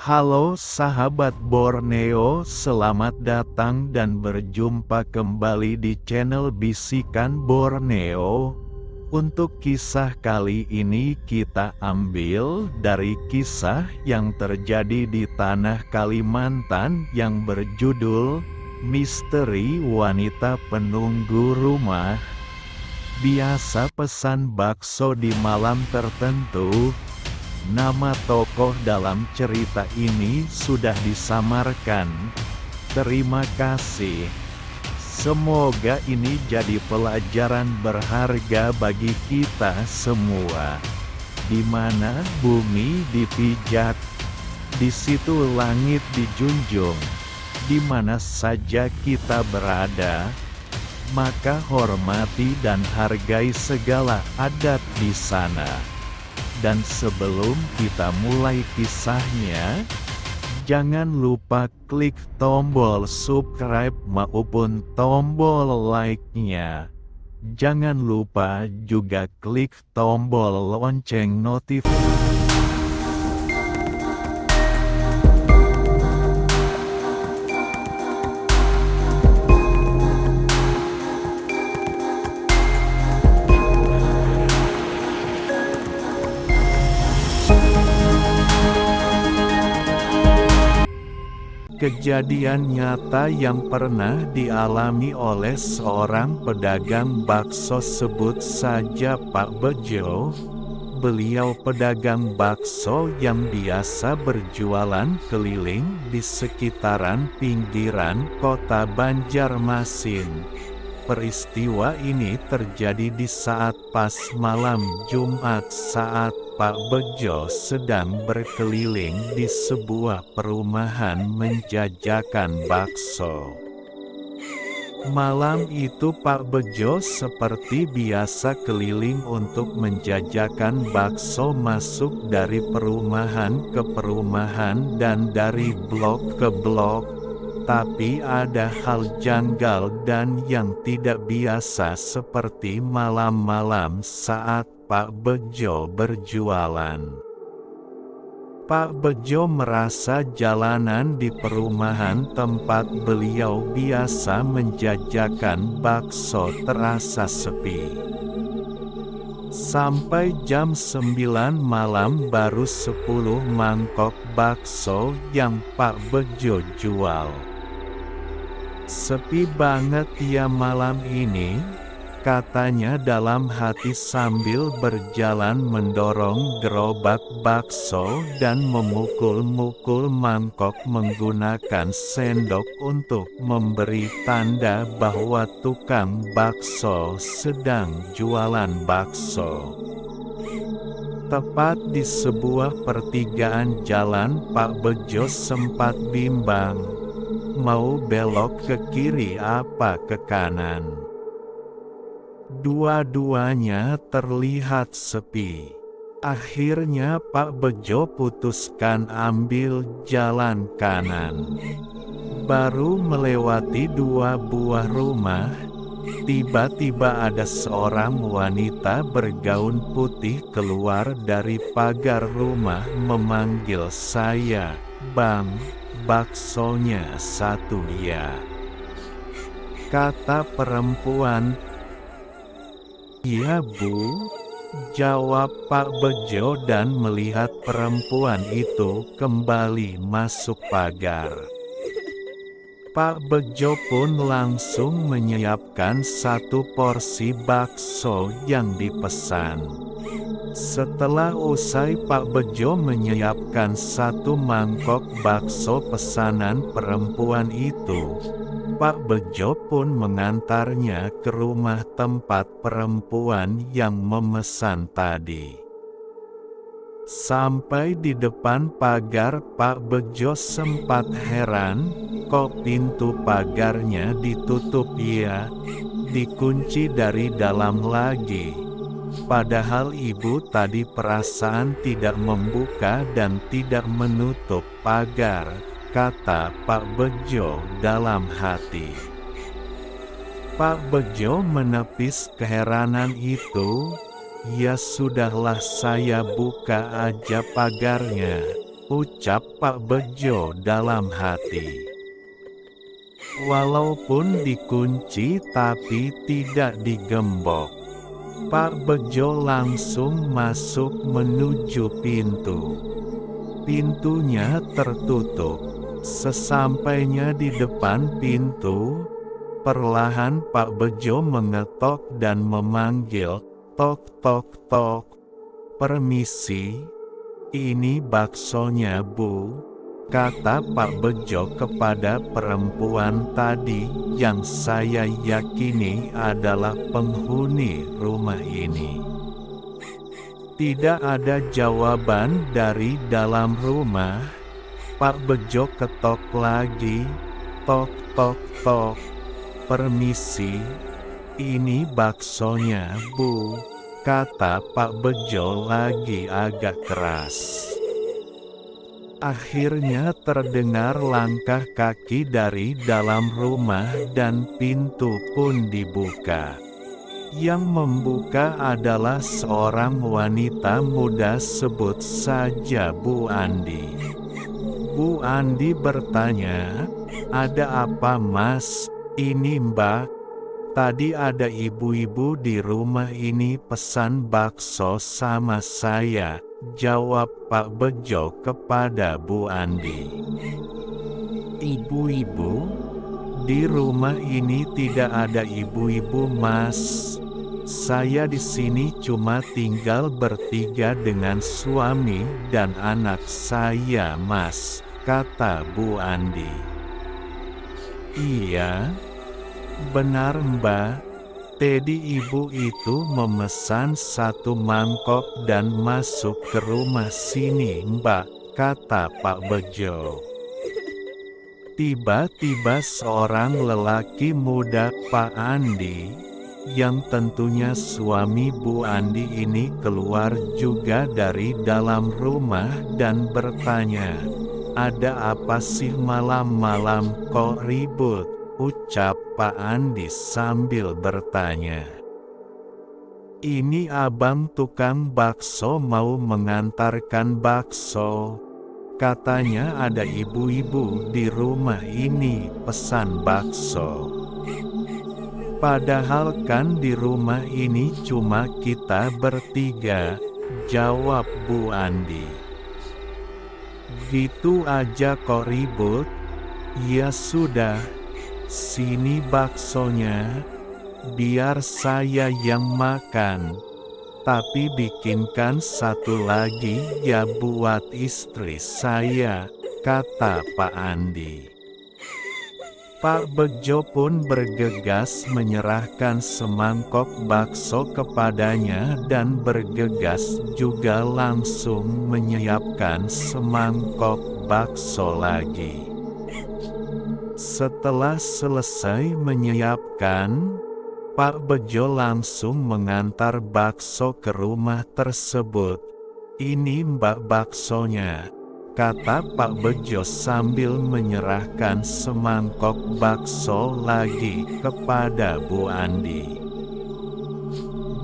Halo sahabat Borneo, selamat datang dan berjumpa kembali di channel Bisikan Borneo. Untuk kisah kali ini kita ambil dari kisah yang terjadi di tanah Kalimantan yang berjudul Misteri Wanita Penunggu Rumah. Biasa pesan bakso di malam tertentu. Nama tokoh dalam cerita ini sudah disamarkan. Terima kasih. Semoga ini jadi pelajaran berharga bagi kita semua. Di mana bumi dipijak, di situ langit dijunjung. Di mana saja kita berada, maka hormati dan hargai segala adat di sana. Dan sebelum kita mulai kisahnya, jangan lupa klik tombol subscribe maupun tombol like-nya. Jangan lupa juga klik tombol lonceng notifikasi. Kejadian nyata yang pernah dialami oleh seorang pedagang bakso, sebut saja Pak Bejo. Beliau pedagang bakso yang biasa berjualan keliling di sekitaran pinggiran kota Banjarmasin. Peristiwa ini terjadi di saat pas malam Jumat saat Pak Bejo sedang berkeliling di sebuah perumahan menjajakan bakso. Malam itu Pak Bejo seperti biasa keliling untuk menjajakan bakso, masuk dari perumahan ke perumahan dan dari blok ke blok. Tapi ada hal janggal dan yang tidak biasa seperti malam-malam saat Pak Bejo berjualan. Pak Bejo merasa jalanan di perumahan tempat beliau biasa menjajakan bakso terasa sepi. Sampai jam 9 malam baru 10 mangkok bakso yang Pak Bejo jual. Sepi banget ya malam ini, katanya dalam hati sambil berjalan mendorong gerobak bakso dan memukul-mukul mangkok menggunakan sendok untuk memberi tanda bahwa tukang bakso sedang jualan bakso. Tepat di sebuah pertigaan jalan, Pak Bejo sempat bimbang. Mau belok ke kiri apa ke kanan? Dua-duanya terlihat sepi. Akhirnya Pak Bejo putuskan ambil jalan kanan. Baru melewati 2 buah rumah, tiba-tiba ada seorang wanita bergaun putih keluar dari pagar rumah memanggil saya, "Bang, baksonya satu ya," kata perempuan. "Iya Bu," jawab Pak Bejo dan melihat perempuan itu kembali masuk pagar. Pak Bejo pun langsung menyiapkan 1 porsi bakso yang dipesan. Setelah usai Pak Bejo menyiapkan 1 mangkok bakso pesanan perempuan itu, Pak Bejo pun mengantarnya ke rumah tempat perempuan yang memesan tadi. Sampai di depan pagar, Pak Bejo sempat heran, kok pintu pagarnya ditutup ya, dikunci dari dalam lagi. Padahal ibu tadi perasaan tidak membuka dan tidak menutup pagar, kata Pak Bejo dalam hati. Pak Bejo menepis keheranan itu. "Ya sudahlah, saya buka aja pagarnya," ucap Pak Bejo dalam hati. Walaupun dikunci tapi tidak digembok. Pak Bejo langsung masuk menuju pintu. Pintunya tertutup. Sesampainya di depan pintu, perlahan Pak Bejo mengetok dan memanggil, "Tok tok tok. Permisi, ini baksonya Bu," kata Pak Bejo kepada perempuan tadi yang saya yakini adalah penghuni rumah ini. Tidak ada jawaban dari dalam rumah. Pak Bejo ketok lagi, "Tok tok tok. Permisi, ini baksonya Bu," kata Pak Bejo lagi agak keras. Akhirnya terdengar langkah kaki dari dalam rumah dan pintu pun dibuka. Yang membuka adalah seorang wanita muda, sebut saja Bu Andi. Bu Andi bertanya, "Ada apa Mas?" "Ini Mbak, tadi ada ibu-ibu di rumah ini pesan bakso sama saya," jawab Pak Bejo kepada Bu Andi. "Ibu-ibu? Di rumah ini tidak ada ibu-ibu Mas. Saya di sini cuma tinggal bertiga dengan suami dan anak saya Mas," kata Bu Andi. "Iya, benar Mbak. Tadi ibu itu memesan 1 mangkok dan masuk ke rumah sini Mbak," kata Pak Bejo. Tiba-tiba seorang lelaki muda Pak Andi, yang tentunya suami Bu Andi ini, keluar juga dari dalam rumah dan bertanya, "Ada apa sih malam-malam kok ribut?" ucap Pak Andi sambil bertanya. "Ini abang tukang bakso mau mengantarkan bakso. Katanya ada ibu-ibu di rumah ini pesan bakso. Padahal kan di rumah ini cuma kita bertiga," jawab Bu Andi. "Gitu aja kok ribut? Ya sudah, sini baksonya, biar saya yang makan. Tapi bikinkan 1 lagi ya buat istri saya," kata Pak Andi. Pak Bejo pun bergegas menyerahkan semangkok bakso kepadanya dan bergegas juga langsung menyiapkan semangkok bakso lagi. Setelah selesai menyiapkan, Pak Bejo langsung mengantar bakso ke rumah tersebut. "Ini Mbak baksonya," kata Pak Bejo sambil menyerahkan semangkok bakso lagi kepada Bu Andi.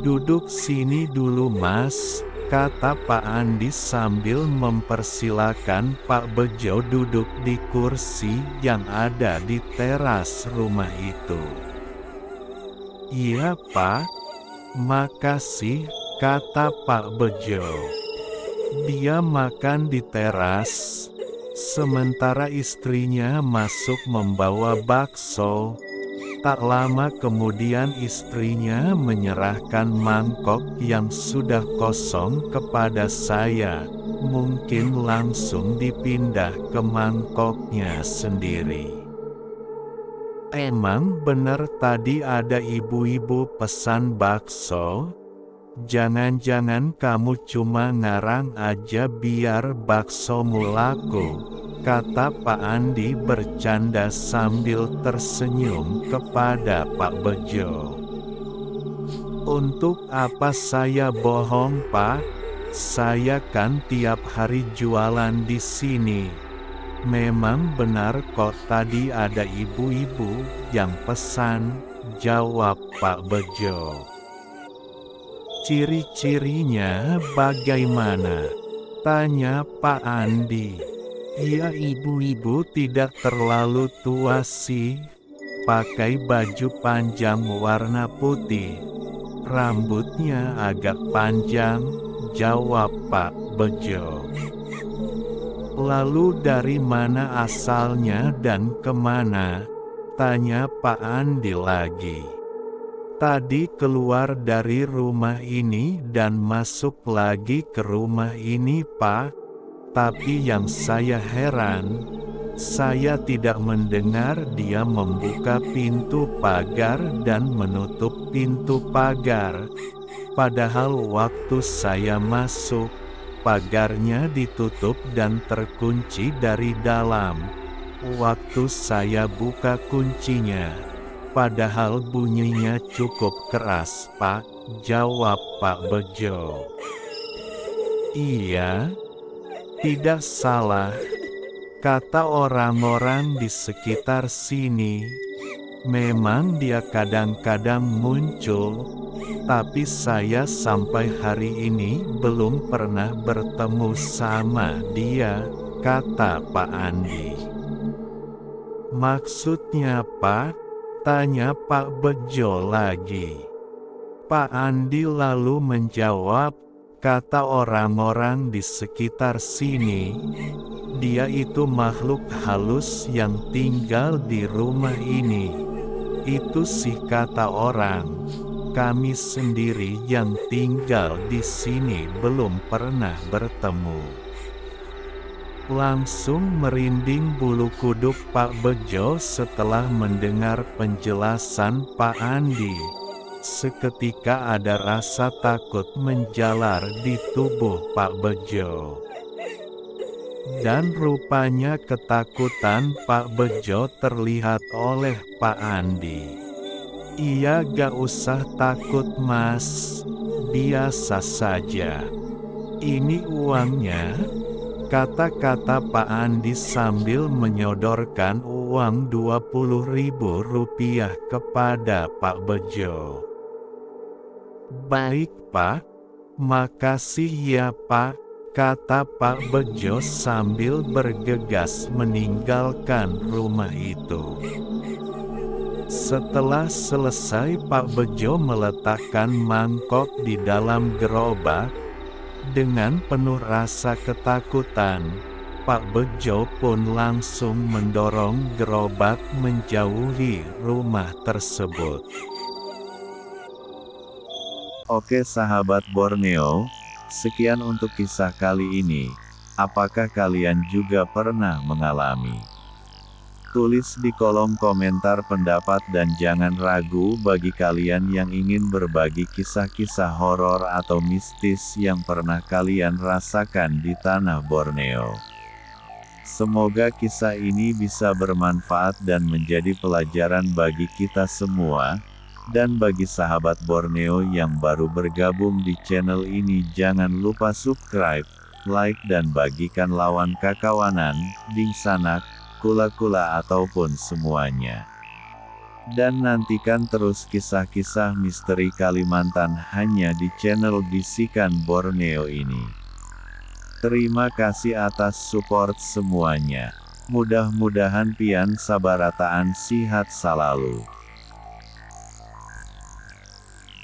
"Duduk sini dulu Mas," kata Pak Andi sambil mempersilakan Pak Bejo duduk di kursi yang ada di teras rumah itu. "Iya Pak, makasih," kata Pak Bejo. Dia makan di teras, sementara istrinya masuk membawa bakso. Tak lama kemudian istrinya menyerahkan mangkok yang sudah kosong kepada saya, mungkin langsung dipindah ke mangkoknya sendiri. "Emang bener tadi ada ibu-ibu pesan bakso? Jangan-jangan kamu cuma ngarang aja biar baksomu laku," kata Pak Andi bercanda sambil tersenyum kepada Pak Bejo. "Untuk apa saya bohong Pak? Saya kan tiap hari jualan di sini. Memang benar kok tadi ada ibu-ibu yang pesan," jawab Pak Bejo. "Ciri-cirinya bagaimana?" Tanya Pak Andi. Ya, ibu-ibu tidak terlalu tua sih. Pakai baju panjang warna putih. Rambutnya agak panjang, jawab Pak Bejo. Lalu dari mana asalnya dan kemana? Tanya Pak Andi lagi. Tadi keluar dari rumah ini dan masuk lagi ke rumah ini, Pak. Tapi yang saya heran, saya tidak mendengar dia membuka pintu pagar dan menutup pintu pagar. Padahal waktu saya masuk, pagarnya ditutup dan terkunci dari dalam. Waktu saya buka kuncinya, padahal bunyinya cukup keras, Pak, jawab Pak Bejo. Iya, tidak salah, kata orang-orang di sekitar sini. Memang dia kadang-kadang muncul, tapi saya sampai hari ini belum pernah bertemu sama dia, kata Pak Andi. Maksudnya, Pak? Tanya Pak Bejo lagi. Pak Andi lalu menjawab, kata orang-orang di sekitar sini, dia itu makhluk halus yang tinggal di rumah ini. Itu sih kata orang. Kami sendiri yang tinggal di sini belum pernah bertemu. Langsung merinding bulu kuduk Pak Bejo setelah mendengar penjelasan Pak Andi. Seketika ada rasa takut menjalar di tubuh Pak Bejo. Dan rupanya ketakutan Pak Bejo terlihat oleh Pak Andi. Iya, gak usah takut Mas, biasa saja. Ini uangnya, kata-kata Pak Andi sambil menyodorkan uang Rp20.000 kepada Pak Bejo. Baik Pak, makasih ya Pak, kata Pak Bejo sambil bergegas meninggalkan rumah itu. Setelah selesai Pak Bejo meletakkan mangkok di dalam gerobak. Dengan penuh rasa ketakutan, Pak Bejo pun langsung mendorong gerobak menjauhi rumah tersebut. Oke sahabat Borneo, sekian untuk kisah kali ini. Apakah kalian juga pernah mengalami? Tulis di kolom komentar pendapat dan jangan ragu bagi kalian yang ingin berbagi kisah-kisah horor atau mistis yang pernah kalian rasakan di tanah Borneo. Semoga kisah ini bisa bermanfaat dan menjadi pelajaran bagi kita semua. Dan bagi sahabat Borneo yang baru bergabung di channel ini, jangan lupa subscribe, like dan bagikan lawan kakawanan, dingsanak, kula-kula ataupun semuanya. Dan nantikan terus kisah-kisah misteri Kalimantan hanya di channel Bisikan Borneo ini. Terima kasih atas support semuanya. Mudah-mudahan pian sabarataan sihat selalu.